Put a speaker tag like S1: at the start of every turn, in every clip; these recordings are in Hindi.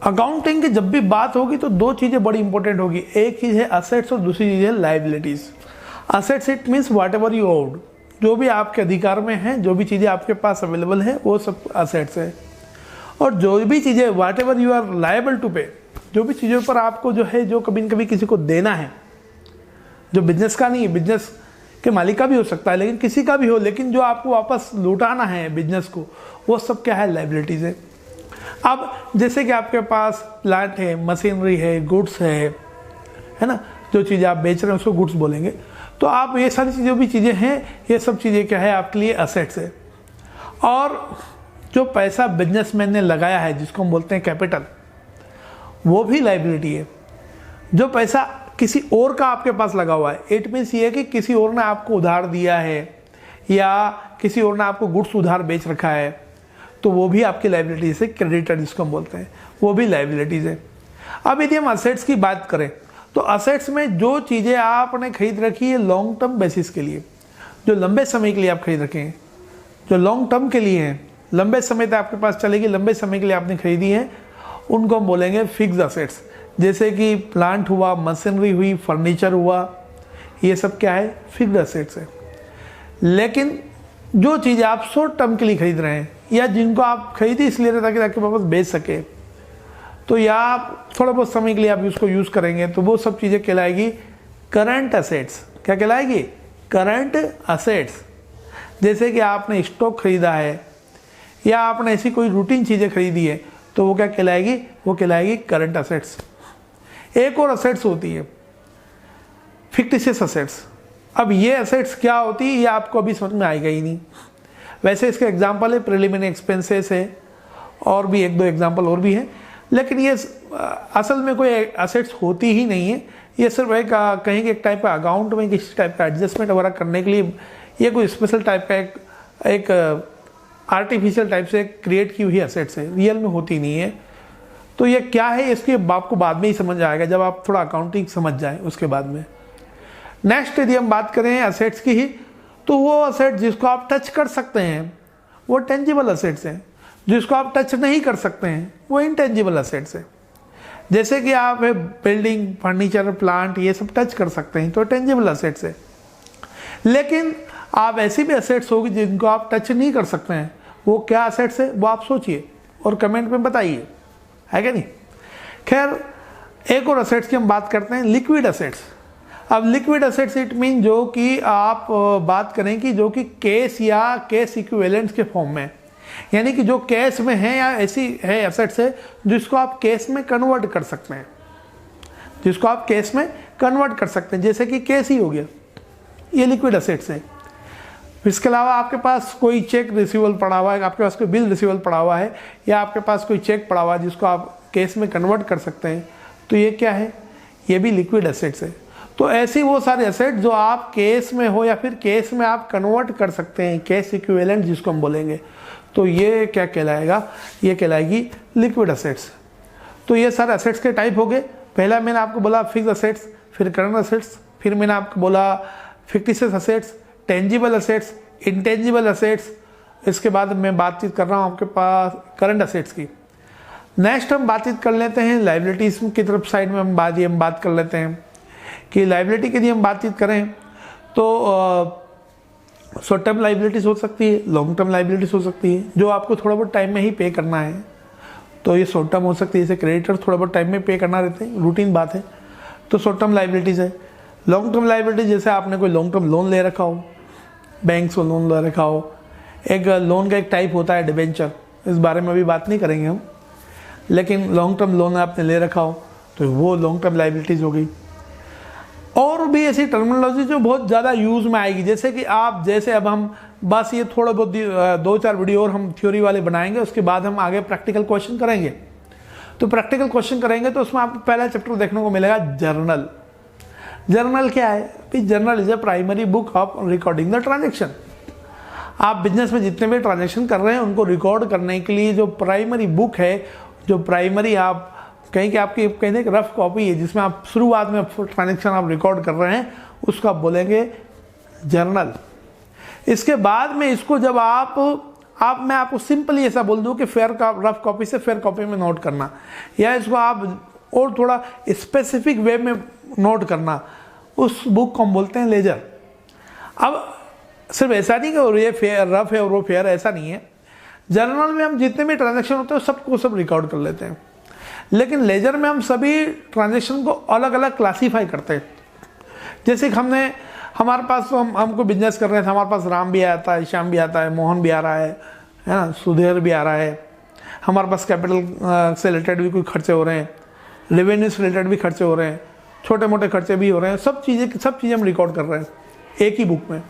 S1: अकाउंटिंग की जब भी बात होगी तो दो चीज़ें बड़ी इंपॉर्टेंट होगी, एक चीज़ है असेट्स और दूसरी चीज़ है liabilities. Assets it means whatever you owed, जो भी आपके अधिकार में है, जो भी चीज़ें आपके पास अवेलेबल है वो सब असेट्स है। और जो भी चीज़ें whatever you are liable to pay, जो भी चीज़ों पर आपको जो है जो कभी न कभी किसी को देना है, जो बिजनेस का नहीं है, बिजनेस के मालिक का भी हो सकता है लेकिन किसी का भी हो, लेकिन जो आपको वापस लौटाना है बिजनेस को, वो सब क्या है, लाइबिलिटीज़ है। अब जैसे कि आपके पास प्लांट है, मशीनरी है, गुड्स है ना, जो चीज़ें आप बेच रहे हैं उसको गुड्स बोलेंगे। तो आप ये सारी चीज़ें भी चीज़ें हैं, ये सब चीज़ें क्या है आपके लिए असेट्स है। और जो पैसा बिजनेसमैन ने लगाया है जिसको हम बोलते हैं कैपिटल, वो भी लाइबिलिटी है। जो पैसा किसी और का आपके पास लगा हुआ है, इट मीन्स ये है कि किसी और ने आपको उधार दिया है या किसी और ने आपको गुड्स उधार बेच रखा है, तो वो भी आपकी लाइबिलिटीज है। क्रेडिटर जिसको हम बोलते हैं, वो भी लाइबिलिटीज है। अब यदि हम असेट्स की बात करें तो असेट्स में जो चीज़ें आपने खरीद रखी है लॉन्ग टर्म बेसिस के लिए, जो लंबे समय के लिए आप खरीद रखे हैं, जो लॉन्ग टर्म के लिए हैं, लंबे समय तक आपके पास चलेगी, लंबे समय के लिए आपने खरीदी है, उनको हम बोलेंगे फिक्स असेट्स। जैसे कि प्लांट हुआ, मशीनरी हुई, फर्नीचर हुआ, ये सब क्या है, फिक्स्ड असेट्स है। लेकिन जो चीज़ें आप शॉर्ट टर्म के लिए खरीद रहे हैं या जिनको आप खरीदी इसलिए ताकि आपके पास बेच सके, तो या आप थोड़ा बहुत समय के लिए आप उसको यूज़ करेंगे, तो वो सब चीज़ें कहलाएगी करंट असेट्स। क्या कहलाएगी, करंट असेट्स। जैसे कि आपने स्टॉक खरीदा है या आपने ऐसी कोई रूटीन चीज़ें खरीदी है, तो वो क्या कहलाएगी, वो कहलाएगी करंट असेट्स। एक और असेट्स होती है फिक्टिशियस असेट्स। अब ये असेट्स क्या होती है ये आपको अभी समझ में आएगा ही नहीं। वैसे इसके एग्जांपल है प्रिलिमिनरी एक्सपेंसेस है, और भी एक दो एग्जांपल और भी हैं, लेकिन ये असल में कोई असेट्स होती ही नहीं है। ये सिर्फ एक कहीं एक टाइप का अकाउंट में किसी टाइप का एडजस्टमेंट वगैरह करने के लिए ये कोई स्पेशल टाइप का एक आर्टिफिशियल टाइप से क्रिएट की हुई असेट्स है, रियल में होती नहीं है। तो ये क्या है इसके आपको बाद में ही समझ आएगा, जब आप थोड़ा अकाउंटिंग समझ जाएं उसके बाद में। नेक्स्ट यदि हम बात करें असेट्स की ही, तो वो असेट जिसको आप टच कर सकते हैं वो टेंजिबल असेट्स हैं, जिसको आप टच नहीं कर सकते हैं वो इनटेंजिबल असेट्स है। जैसे कि आप बिल्डिंग, फर्नीचर, प्लांट ये सब टच कर सकते हैं तो टेंजिबल असेट्स है। लेकिन आप ऐसी भी असेट्स होगी जिनको आप टच नहीं कर सकते हैं, वो क्या असेट्स है वो आप सोचिए और कमेंट में बताइए, है क्या नहीं। खैर, एक और असेट्स की हम बात करते हैं, लिक्विड असेट्स। अब लिक्विड असेट्स इट मीन जो कि आप बात करें कि जो कि कैश या कैश इक्विवेलेंट्स के फॉर्म में, यानी कि जो कैश में है या ऐसी है असेट्स है जिसको आप कैश में कन्वर्ट कर सकते हैं, जिसको आप कैश में कन्वर्ट कर सकते हैं, जैसे कि कैश ही हो गया, ये लिक्विड असेट्स है। इसके अलावा आपके पास कोई चेक रिसीवेबल पड़ा हुआ है, आपके पास कोई बिल रिसीवेबल पड़ा हुआ है, या आपके पास कोई चेक पड़ा हुआ है जिसको आप कैश में कन्वर्ट कर सकते हैं, तो ये क्या है, ये भी लिक्विड असेट्स है। तो ऐसी वो सारे असेट जो आप कैश में हो या फिर कैश में आप कन्वर्ट कर सकते हैं, कैश इक्विवेलेंट जिसको हम बोलेंगे, तो ये क्या कहलाएगा, ये कहलाएगी लिक्विड असेट्स। तो ये सारे असेट्स के टाइप हो गए। पहला मैंने आपको बोला फिक्स असेट्स, फिर करंट असेट्स, फिर मैंने आपको बोला fictitious assets, tangible assets, intangible assets. इसके बाद मैं बातचीत कर रहा हूँ आपके पास करंट असेट्स की। नेक्स्ट हम बातचीत कर लेते हैं लाइबिलिटीज की तरफ साइड में हम बात कर लेते हैं कि लाइबिलिटी की यदि हम बातचीत करें तो शॉर्ट टर्म लाइबिलिटीज हो सकती है, लॉन्ग टर्म लाइबिलिटीज हो सकती है, जो आपको थोड़ा बहुत टाइम में ही पे करना है, तो ये शॉर्ट टर्म हो सकती है। जैसे क्रेडिटर थोड़ा बहुत टाइम में पे करना रहते हैं, रूटीन बात है, तो शॉर्ट टर्म लाइबिलिटीज है। लॉन्ग टर्म लाइबिलिटीज जैसे आपने कोई लॉन्ग टर्म लोन ले रखा हो, बैंक से लोन ले रखा हो, एक लोन का एक टाइप होता है डिबेंचर, इस बारे में अभी बात नहीं करेंगे हम, लेकिन लॉन्ग टर्म लोन आपने ले रखा हो तो वो लॉन्ग टर्म लाइबिलिटीज हो गई। और भी ऐसी टर्मिनोलॉजी जो बहुत ज़्यादा यूज़ में आएगी, जैसे कि आप जैसे अब हम बस ये थोड़ा बहुत 2-4 वीडियो और हम थ्योरी वाले बनाएंगे, उसके बाद हम आगे प्रैक्टिकल क्वेश्चन करेंगे। तो प्रैक्टिकल क्वेश्चन करेंगे तो उसमें आपको पहला चैप्टर देखने को मिलेगा जर्नल। जर्नल क्या है, journal is a primary book of recording the transaction. आप बिजनेस में जितने भी ट्रांजेक्शन कर रहे हैं उनको रिकॉर्ड करने के लिए जो प्राइमरी बुक है, जो प्राइमरी आप कहीं कि आपकी कहीं एक रफ कॉपी है जिसमें आप शुरुआत में ट्रांजेक्शन आप रिकॉर्ड कर रहे हैं, उसको आप बोलेंगे जर्नल। इसके बाद में इसको जब आप मैं आपको सिंपली ऐसा बोल दूं कि फेयर का रफ कॉपी से फेयर कॉपी में नोट करना, या इसको आप और थोड़ा स्पेसिफिक वे में नोट करना, उस बुक को हम बोलते हैं लेजर। अब सिर्फ ऐसा नहीं कि ये फेयर रफ है और वो फेयर, ऐसा नहीं है। जर्नल में हम जितने भी ट्रांजैक्शन होते हैं सबको सब रिकॉर्ड कर लेते हैं, लेकिन लेजर में हम सभी ट्रांजैक्शन को अलग अलग क्लासीफाई करते हैं। जैसे कि हमारे पास तो हमको बिजनेस कर रहे थे, हमारे पास राम भी आता है, श्याम भी आता है, मोहन भी आ रहा है ना, सुधीर भी आ रहा है, हमारे पास कैपिटल से रिलेटेड भी कोई खर्चे हो रहे हैं, रेवेन्यू से रिलेटेड भी खर्चे हो रहे हैं, छोटे मोटे खर्चे भी हो रहे हैं, सब चीज़ें हम रिकॉर्ड कर रहे हैं एक ही बुक में।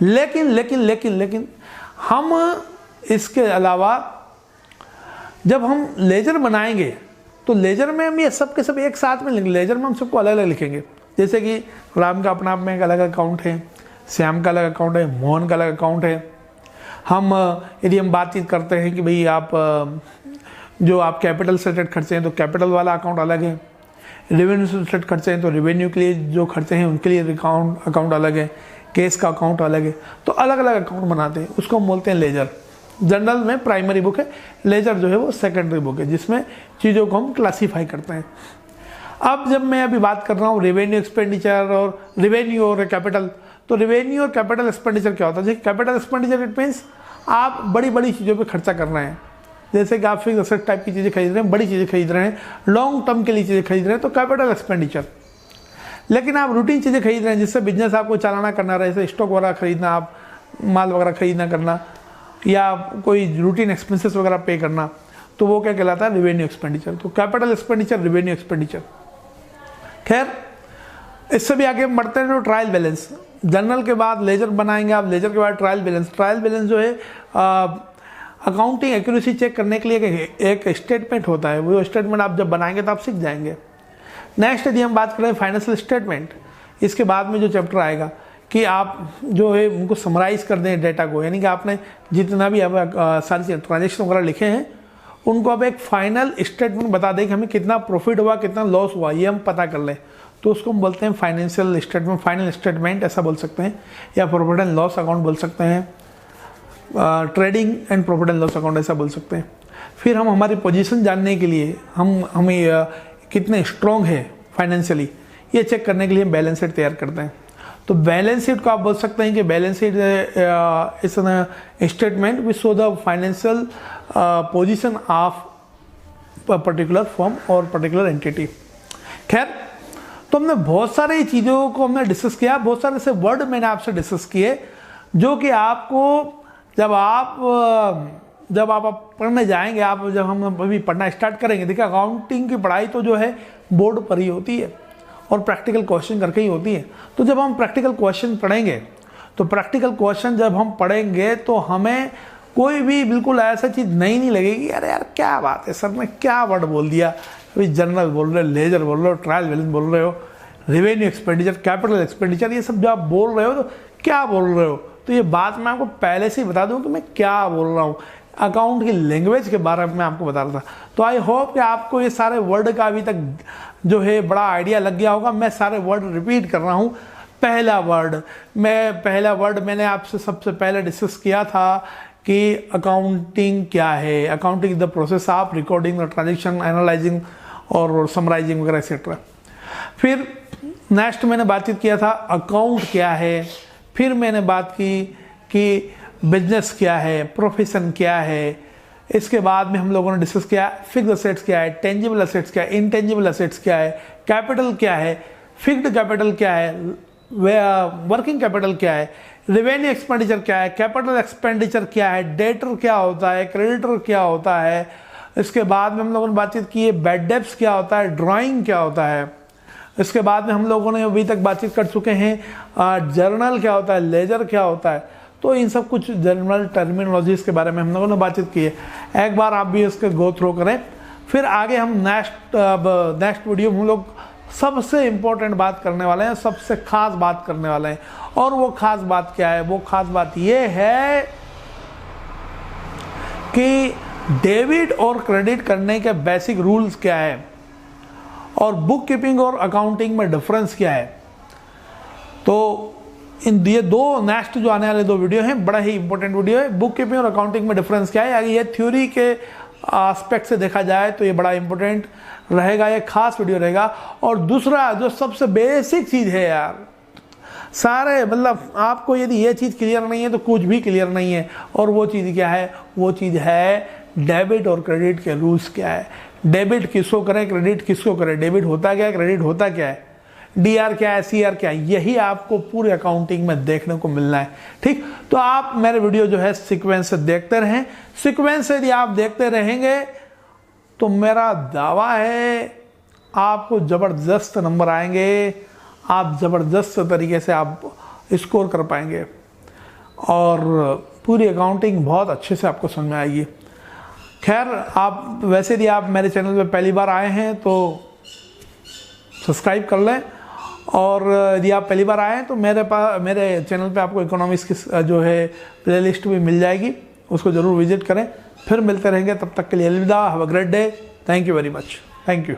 S1: लेकिन हम इसके अलावा जब हम लेजर बनाएंगे तो लेजर में हम ये सब के सब एक साथ में लिखेंगे। लेजर में हम सबको अलग अलग लिखेंगे। जैसे कि राम का अपना आप में एक अलग अकाउंट है, श्याम का अलग अकाउंट है, मोहन का अलग अकाउंट है। यदि हम बातचीत करते हैं कि भाई आप जो आप कैपिटल से रिलेटेड खर्चे हैं तो कैपिटल वाला अकाउंट अलग है, रेवेन्यू से रिलेटेड खर्चे हैं तो रेवेन्यू के लिए जो खर्चे हैं उनके लिए अकाउंट अलग है, केस का अकाउंट अलग है, तो अलग अलग अकाउंट बनाते हैं, उसको हम बोलते हैं लेजर। जनरल में प्राइमरी बुक है, लेजर जो है वो सेकेंडरी बुक है, जिसमें चीज़ों को हम क्लासीफाई करते हैं। अब जब मैं अभी बात कर रहा हूँ रेवेन्यू एक्सपेंडिचर और रेवेन्यू और कैपिटल, तो रेवेन्यू और कैपिटल एक्सपेंडिचर क्या होता है? जैसे कैपिटल एक्सपेंडिचर इट मीन्स आप बड़ी बड़ी चीज़ों पे खर्चा कर रहे हैं, जैसे कि आप फिक्स एसेट टाइप की चीज़ें खरीद रहे हैं, बड़ी चीज़ें खरीद रहे हैं, लॉन्ग टर्म के लिए चीज़ें खरीद रहे हैं, तो कैपिटल एक्सपेंडिचर। लेकिन आप रूटीन चीज़ें खरीद रहे हैं जिससे बिजनेस आपको चलाना करना रहे, जैसे स्टॉक वगैरह खरीदना, आप माल वगैरह खरीदना करना, या कोई रूटीन एक्सपेंसेस वगैरह पे करना, तो वो क्या कहलाता है? Revenue expenditure. तो कैपिटल एक्सपेंडिचर, रेवेन्यू एक्सपेंडिचर। खैर, इससे भी आगे बढ़ते हैं तो ट्रायल बैलेंस। जनरल के बाद लेजर बनाएंगे आप, लेजर के बाद ट्रायल बैलेंस। ट्रायल बैलेंस जो है अकाउंटिंग एक्यूरेसी चेक करने के लिए एक स्टेटमेंट होता है, वो स्टेटमेंट आप जब बनाएंगे तो आप सीख जाएंगे। नेक्स्ट यदि हम बात करें फाइनेंशियल स्टेटमेंट, इसके बाद में जो चैप्टर आएगा कि आप जो है उनको समराइज़ कर दें डेटा को, यानी कि आपने जितना भी सारी ट्रांजेक्शन वगैरह लिखे हैं उनको अब एक फाइनल स्टेटमेंट बता दें कि हमें कितना प्रॉफिट हुआ, कितना लॉस हुआ, ये हम पता कर लें, तो उसको हम बोलते हैं फाइनेंशियल स्टेटमेंट, फाइनल स्टेटमेंट ऐसा बोल सकते हैं, या प्रॉफिट एंड लॉस अकाउंट बोल सकते हैं, trading and profit and loss account ऐसा बोल सकते हैं। फिर हम हमारी पोजीशन जानने के लिए हमें कितने स्ट्रॉन्ग है फाइनेंशियली, ये चेक करने के लिए हम बैलेंस शीट तैयार करते हैं। तो बैलेंस शीट को आप बोल सकते हैं कि balance sheet is an statement which show the financial position of particular firm और पर्टिकुलर एंटिटी। खैर, तो हमने बहुत सारी चीज़ों को हमने डिस्कस किया, बहुत सारे ऐसे वर्ड मैंने आपसे डिस्कस किए जो कि आपको जब आप पढ़ने जाएंगे, जब हम अभी पढ़ना स्टार्ट करेंगे, देखिए अकाउंटिंग की पढ़ाई तो जो है बोर्ड पर ही होती है और प्रैक्टिकल क्वेश्चन करके ही होती है। तो जब हम प्रैक्टिकल क्वेश्चन पढ़ेंगे, तो प्रैक्टिकल क्वेश्चन जब हम पढ़ेंगे तो हमें कोई भी बिल्कुल ऐसा चीज़ नहीं लगेगी, अरे यार क्या बात है, सर ने क्या वर्ड बोल दिया, अभी जनरल बोल रहे हो, लेजर बोल रहे हो, ट्रायल बैलेंस बोल रहे हो, रेवेन्यू एक्सपेंडिचर, कैपिटल एक्सपेंडिचर, ये सब जो आप बोल रहे हो तो क्या बोल रहे हो। तो ये बात मैं आपको पहले से ही बता दूं कि मैं क्या बोल रहा हूँ, अकाउंट की लैंग्वेज के बारे में आपको बता रहा था। तो आई होप कि आपको ये सारे वर्ड का अभी तक जो है बड़ा आइडिया लग गया होगा। मैं सारे वर्ड रिपीट कर रहा हूँ। पहला वर्ड मैंने आपसे सबसे पहले डिस्कस किया था कि अकाउंटिंग क्या है। Accounting is the process of recording the transaction, analysing और समराइजिंग वगैरह एक्सेट्रा। फिर नेक्स्ट मैंने बातचीत किया था अकाउंट क्या है। फिर मैंने बात की कि बिजनेस क्या है, प्रोफेशन क्या है। इसके बाद में हम लोगों ने डिस्कस किया फिक्स्ड असेट्स क्या है, टेंजिबल असेट्स क्या है, इनटेंजिबल असेट्स क्या है, कैपिटल क्या है, फिक्स्ड कैपिटल क्या है, वर्किंग कैपिटल क्या है, रेवेन्यू एक्सपेंडिचर क्या है, कैपिटल एक्सपेंडिचर क्या है, डेटर क्या होता है, क्रेडिटर क्या होता है। इसके बाद में हम लोगों ने बातचीत की है बैड डेब्ट्स क्या होता है, ड्राइंग क्या होता है। इसके बाद में हम लोगों ने अभी तक बातचीत कर चुके हैं जर्नल क्या होता है, लेजर क्या होता है। तो इन सब कुछ जनरल टर्मिनोलॉजीज के बारे में हम लोगों ने बातचीत की है। एक बार आप भी इसके गो थ्रू करें। फिर आगे हम नेक्स्ट वीडियो में हम लोग सबसे इम्पोर्टेंट बात करने वाले हैं, सबसे खास बात करने वाले हैं। और वो खास बात क्या है? वो खास बात ये है कि डेबिट और क्रेडिट करने के बेसिक रूल्स क्या है और बुक कीपिंग और अकाउंटिंग में डिफरेंस क्या है। तो ये दो नेक्स्ट जो आने वाले 2 वीडियो हैं बड़ा ही इंपॉर्टेंट वीडियो है। बुक कीपिंग और अकाउंटिंग में डिफरेंस क्या है, अगर ये थ्योरी के एस्पेक्ट से देखा जाए तो ये बड़ा इंपॉर्टेंट रहेगा, ये खास वीडियो रहेगा। और दूसरा जो सबसे बेसिक चीज़ है यार, सारे मतलब आपको यदि ये चीज़ क्लियर नहीं है तो कुछ भी क्लियर नहीं है। और वो चीज़ क्या है, वो चीज़ है डेबिट और क्रेडिट के रूल्स क्या है, डेबिट किसको करें, क्रेडिट किसको करें, डेबिट होता क्या है, क्रेडिट होता क्या है, डीआर क्या है, सीआर क्या है, यही आपको पूरे अकाउंटिंग में देखने को मिलना है। ठीक, तो आप मेरे वीडियो जो है सीक्वेंस से देखते रहें। सीक्वेंस से यदि आप देखते रहेंगे तो मेरा दावा है आपको ज़बरदस्त नंबर आएंगे, आप ज़बरदस्त तरीके से आप स्कोर कर पाएंगे और पूरी अकाउंटिंग बहुत अच्छे से आपको समझ में आएगी। खैर, आप वैसे यदि आप मेरे चैनल पे पहली बार आए हैं तो सब्सक्राइब कर लें, और यदि आप पहली बार आए हैं तो मेरे चैनल पे आपको इकोनॉमिक्स की जो है प्लेलिस्ट भी मिल जाएगी, उसको ज़रूर विजिट करें। फिर मिलते रहेंगे, तब तक के लिए अलविदा, have a great day, thank you very much, thank you.